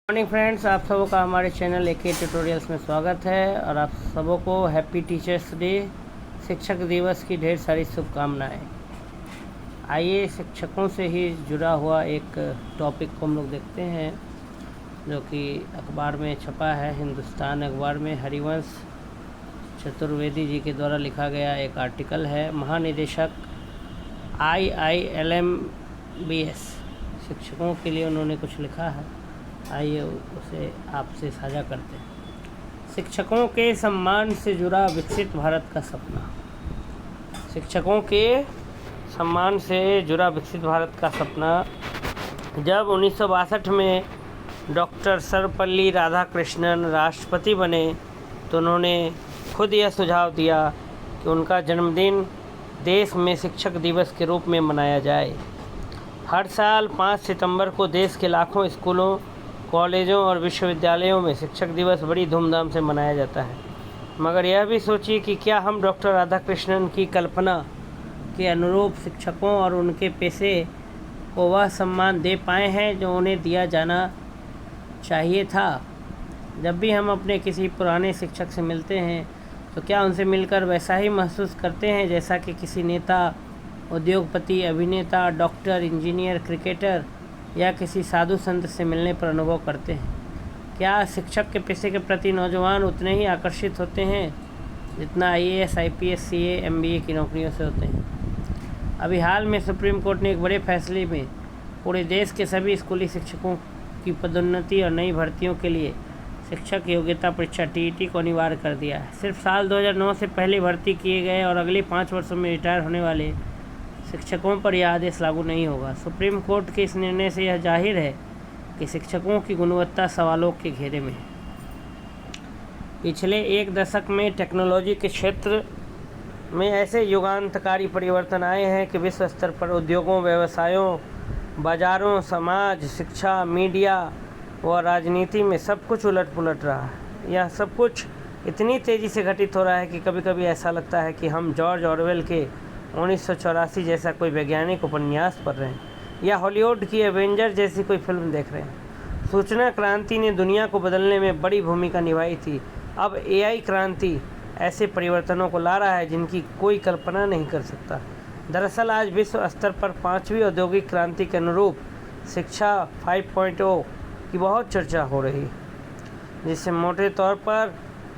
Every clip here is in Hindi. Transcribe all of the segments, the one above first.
मॉर्निंग फ्रेंड्स, आप सबों का हमारे चैनल एके ट्यूटोरियल्स में स्वागत है और आप सबों को हैप्पी टीचर्स डे, शिक्षक दिवस की ढेर सारी शुभकामनाएं। आइए शिक्षकों से ही जुड़ा हुआ एक टॉपिक को हम लोग देखते हैं जो कि अखबार में छपा है। हिंदुस्तान अखबार में हरिवंश चतुर्वेदी जी के द्वारा लिखा गया एक आर्टिकल है। महानिदेशक IILMBS शिक्षकों के लिए उन्होंने कुछ लिखा है, आइए उसे आपसे साझा करते हैं। शिक्षकों के सम्मान से जुड़ा विकसित भारत का सपना। शिक्षकों के सम्मान से जुड़ा विकसित भारत का सपना। जब 1962 में डॉक्टर सर्वपल्ली राधाकृष्णन राष्ट्रपति बने तो उन्होंने खुद यह सुझाव दिया कि उनका जन्मदिन देश में शिक्षक दिवस के रूप में मनाया जाए। हर साल 5 सितंबर को देश के लाखों स्कूलों, कॉलेजों और विश्वविद्यालयों में शिक्षक दिवस बड़ी धूमधाम से मनाया जाता है। मगर यह भी सोचिए कि क्या हम डॉक्टर राधाकृष्णन की कल्पना के अनुरूप शिक्षकों और उनके पेशे को वह सम्मान दे पाए हैं जो उन्हें दिया जाना चाहिए था। जब भी हम अपने किसी पुराने शिक्षक से मिलते हैं तो क्या उनसे मिलकर वैसा ही महसूस करते हैं जैसा कि किसी नेता, उद्योगपति, अभिनेता, डॉक्टर, इंजीनियर, क्रिकेटर या किसी साधु संत से मिलने पर अनुभव करते हैं? क्या शिक्षक के पेशे के प्रति नौजवान उतने ही आकर्षित होते हैं जितना IAS, IPS, CA, MBA की नौकरियों से होते हैं? अभी हाल में सुप्रीम कोर्ट ने एक बड़े फैसले में पूरे देश के सभी स्कूली शिक्षकों की पदोन्नति और नई भर्तियों के लिए शिक्षक योग्यता परीक्षा TET को अनिवार्य कर दिया है। सिर्फ साल 2009 से पहले भर्ती किए गए और अगले 5 वर्षों में रिटायर होने वाले शिक्षकों पर यह आदेश लागू नहीं होगा। सुप्रीम कोर्ट के इस निर्णय से यह जाहिर है कि शिक्षकों की गुणवत्ता सवालों के घेरे में है। पिछले एक दशक में टेक्नोलॉजी के क्षेत्र में ऐसे युगांतकारी परिवर्तन आए हैं कि विश्व स्तर पर उद्योगों, व्यवसायों, बाजारों, समाज, शिक्षा, मीडिया व राजनीति में सब कुछ उलट पुलट रहा है। यह सब कुछ इतनी तेज़ी से घटित हो रहा है कि कभी कभी ऐसा लगता है कि हम जॉर्ज ऑरवेल के 1984 जैसा कोई वैज्ञानिक उपन्यास पढ़ रहे हैं या हॉलीवुड की एवेंजर जैसी कोई फिल्म देख रहे हैं। सूचना क्रांति ने दुनिया को बदलने में बड़ी भूमिका निभाई थी। अब AI क्रांति ऐसे परिवर्तनों को ला रहा है जिनकी कोई कल्पना नहीं कर सकता। दरअसल आज विश्व स्तर पर 5वीं औद्योगिक क्रांति के अनुरूप शिक्षा 5.0 की बहुत चर्चा हो रही है, जिससे मोटे तौर पर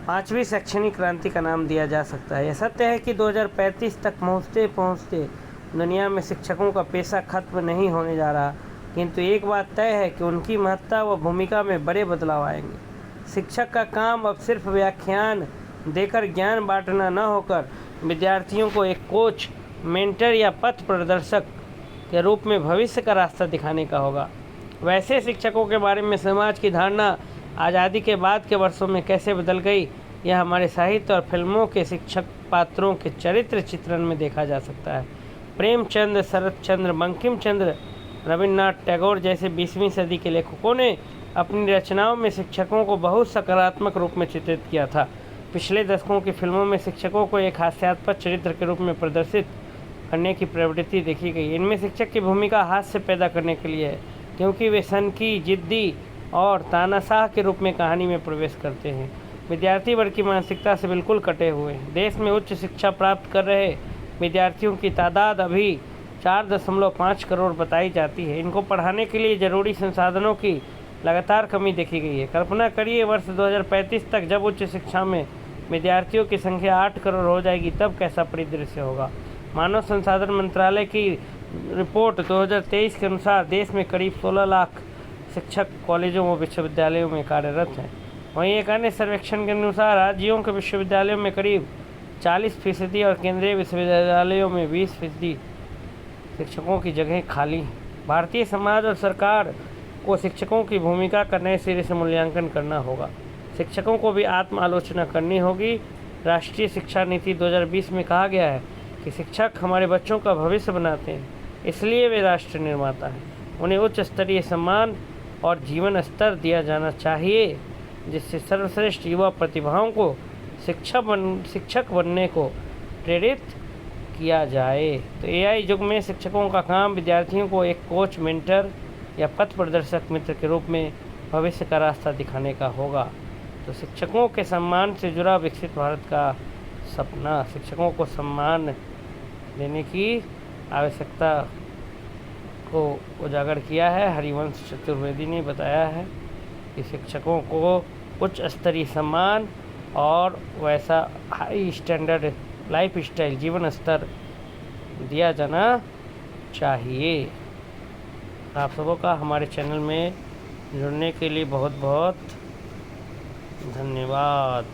5वीं शैक्षणिक क्रांति का नाम दिया जा सकता है। यह सत्य है कि 2035 तक पहुँचते पहुँचते दुनिया में शिक्षकों का पेशा खत्म नहीं होने जा रहा, किंतु एक बात तय है कि उनकी महत्ता व भूमिका में बड़े बदलाव आएंगे। शिक्षक का काम अब सिर्फ व्याख्यान देकर ज्ञान बांटना न होकर विद्यार्थियों को एक कोच, मेंटर या पथ प्रदर्शक के रूप में भविष्य का रास्ता दिखाने का होगा। वैसे शिक्षकों के बारे में समाज की धारणा आज़ादी के बाद के वर्षों में कैसे बदल गई, यह हमारे साहित्य और फिल्मों के शिक्षक पात्रों के चरित्र चित्रण में देखा जा सकता है। प्रेमचंद, शरतचंद्र, बंकिम चंद्र, रविन्द्रनाथ टैगोर जैसे 20वीं सदी के लेखकों ने अपनी रचनाओं में शिक्षकों को बहुत सकारात्मक रूप में चित्रित किया था। पिछले दशकों की फिल्मों में शिक्षकों को एक हास्यास्पद चरित्र के रूप में प्रदर्शित करने की प्रवृत्ति देखी गई। इनमें शिक्षक की भूमिका हास्य पैदा करने के लिए है, क्योंकि वे सनकी, जिद्दी और तानाशाह के रूप में कहानी में प्रवेश करते हैं। विद्यार्थी वर्ग की मानसिकता से बिल्कुल कटे हुए हैं। देश में उच्च शिक्षा प्राप्त कर रहे विद्यार्थियों की तादाद अभी 4.5 करोड़ बताई जाती है। इनको पढ़ाने के लिए जरूरी संसाधनों की लगातार कमी देखी गई है। कल्पना करिए वर्ष 2035 तक जब उच्च शिक्षा में विद्यार्थियों की संख्या 8 करोड़ हो जाएगी, तब कैसा परिदृश्य होगा। मानव संसाधन मंत्रालय की रिपोर्ट 2023 के अनुसार देश में करीब 16 लाख शिक्षक कॉलेजों व विश्वविद्यालयों में कार्यरत हैं। वहीं एक अन्य सर्वेक्षण के अनुसार राज्यों के विश्वविद्यालयों में करीब 40% और केंद्रीय विश्वविद्यालयों में 20% शिक्षकों की जगह खाली हैं। भारतीय समाज और सरकार को शिक्षकों की भूमिका का नए सिरे से मूल्यांकन करना होगा। शिक्षकों को भी आत्म आलोचना करनी होगी। राष्ट्रीय शिक्षा नीति 2020 में कहा गया है कि शिक्षक हमारे बच्चों का भविष्य बनाते हैं, इसलिए वे राष्ट्र निर्माता हैं। उन्हें उच्च स्तरीय सम्मान और जीवन स्तर दिया जाना चाहिए, जिससे सर्वश्रेष्ठ युवा प्रतिभाओं को शिक्षक बनने को प्रेरित किया जाए। तो AI युग में शिक्षकों का काम विद्यार्थियों को एक कोच, मेंटर या पथ प्रदर्शक मित्र के रूप में भविष्य का रास्ता दिखाने का होगा। तो शिक्षकों के सम्मान से जुड़ा विकसित भारत का सपना, शिक्षकों को सम्मान देने की आवश्यकता को उजागर किया है। हरिवंश चतुर्वेदी ने बताया है कि शिक्षकों को उच्च स्तरीय सम्मान और वैसा हाई स्टैंडर्ड लाइफ स्टाइल, जीवन स्तर दिया जाना चाहिए। आप सबों का हमारे चैनल में जुड़ने के लिए बहुत बहुत धन्यवाद।